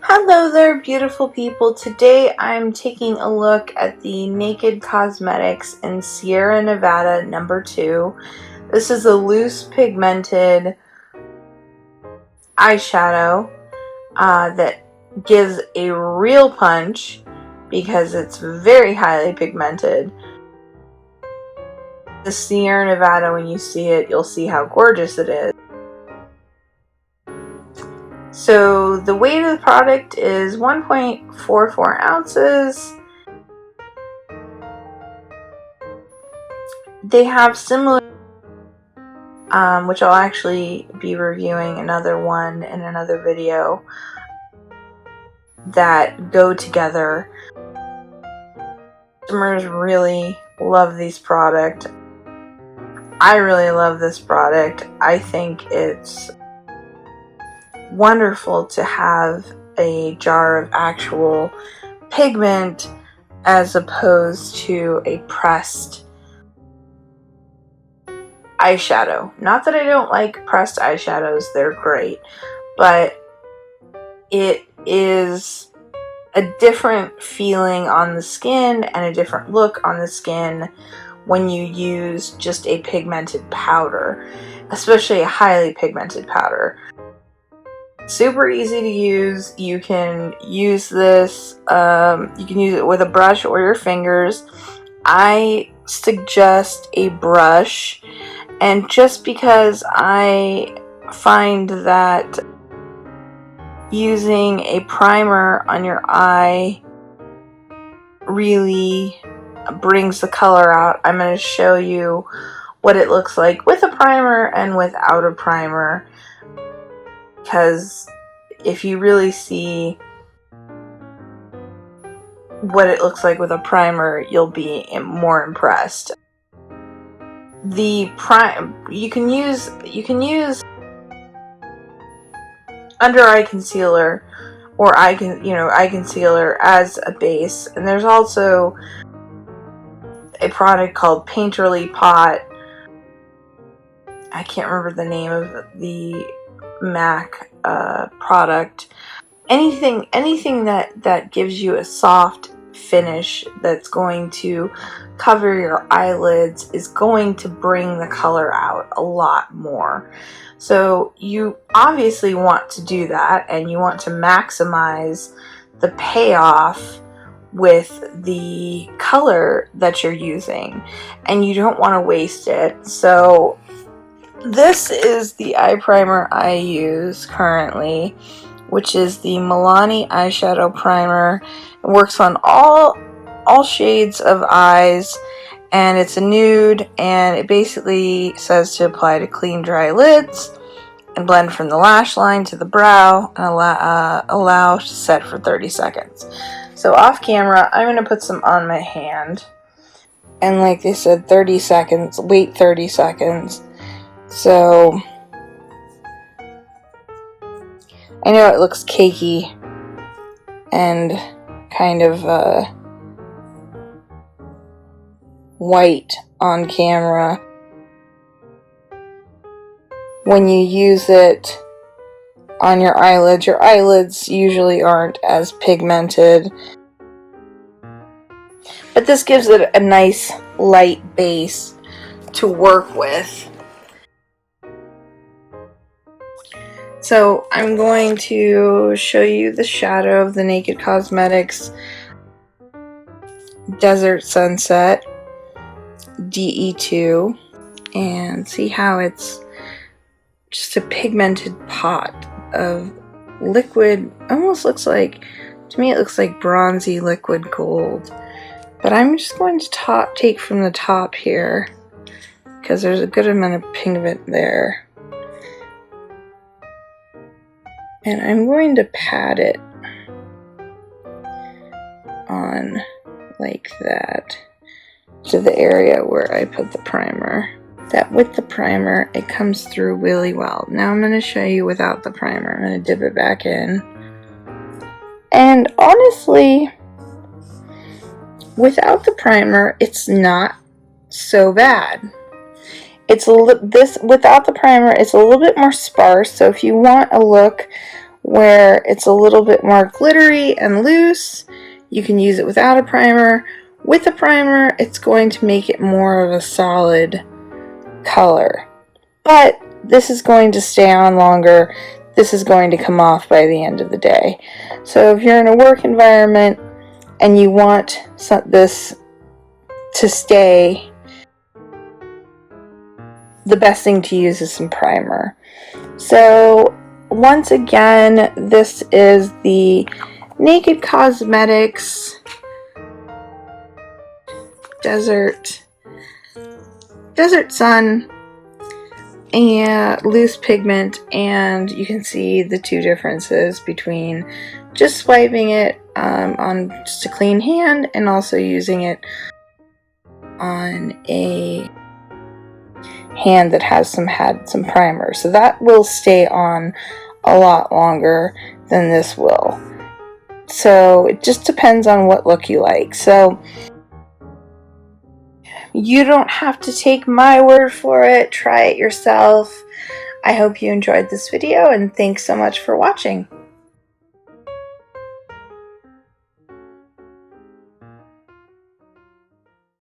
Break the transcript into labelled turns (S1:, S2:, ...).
S1: Hello there, beautiful people. Today I'm taking a look at the Naked Cosmetics in Sierra Nevada number 2. This is a loose pigmented eyeshadow that gives a real punch because it's very highly pigmented. The Sierra Nevada, when you see it, you'll see how gorgeous it is. So the weight of the product is 1.44 ounces. They have similar, which I'll actually be reviewing another one in another video, that go together. Customers really love these products. I really love this product. I think it's wonderful to have a jar of actual pigment as opposed to a pressed eyeshadow. Not that I don't like pressed eyeshadows, they're great, but it is a different feeling on the skin and a different look on the skin when you use just a pigmented powder, especially a highly pigmented powder. Super easy to use. You can use this, you can use it with a brush or your fingers. I suggest a brush, and just because I find that using a primer on your eye really brings the color out, I'm going to show you what it looks like with a primer and without a primer. Because if you really see what it looks like with a primer, you'll be more impressed. The you can use under eye concealer or eye concealer as a base, and there's also a product called Painterly Pot. I can't remember the name of the MAC product. Anything that gives you a soft finish that's going to cover your eyelids is going to bring the color out a lot more. So you obviously want to do that, and you want to maximize the payoff with the color that you're using, and you don't want to waste it. So this is the eye primer I use currently, which is the Milani Eyeshadow Primer. It works on all shades of eyes, and it's a nude, and it basically says to apply to clean, dry lids and blend from the lash line to the brow, and allow to set for 30 seconds. So off camera, I'm going to put some on my hand, and like they said, 30 seconds, wait 30 seconds. So I know it looks cakey and kind of white on camera. When you use it on your eyelids usually aren't as pigmented, but this gives it a nice light base to work with. So I'm going to show you the shadow of the Naked Cosmetics Desert Sunset DE2, and see how it's just a pigmented pot of liquid. Almost looks like, to me it looks like bronzy liquid gold. But I'm just going to take from the top here, because there's a good amount of pigment there. And I'm going to pat it on like that to the area where I put the primer. That with the primer, it comes through really well. Now I'm going to show you without the primer. I'm going to dip it back in. And honestly, without the primer, it's not so bad. Without the primer, it's a little bit more sparse. So if you want a look where it's a little bit more glittery and loose. You can use it without a primer. With a primer, it's going to make it more of a solid color. But this is going to stay on longer. This is going to come off by the end of the day. So if you're in a work environment and you want this to stay, the best thing to use is some primer. So once again, this is the Naked Cosmetics Desert Sun and loose pigment, and you can see the two differences between just swiping it on just a clean hand and also using it on a hand that had some primer. So that will stay on a lot longer than this will. So it just depends on what look you like. So you don't have to take my word for it. Try it yourself. I hope you enjoyed this video, and thanks so much for watching.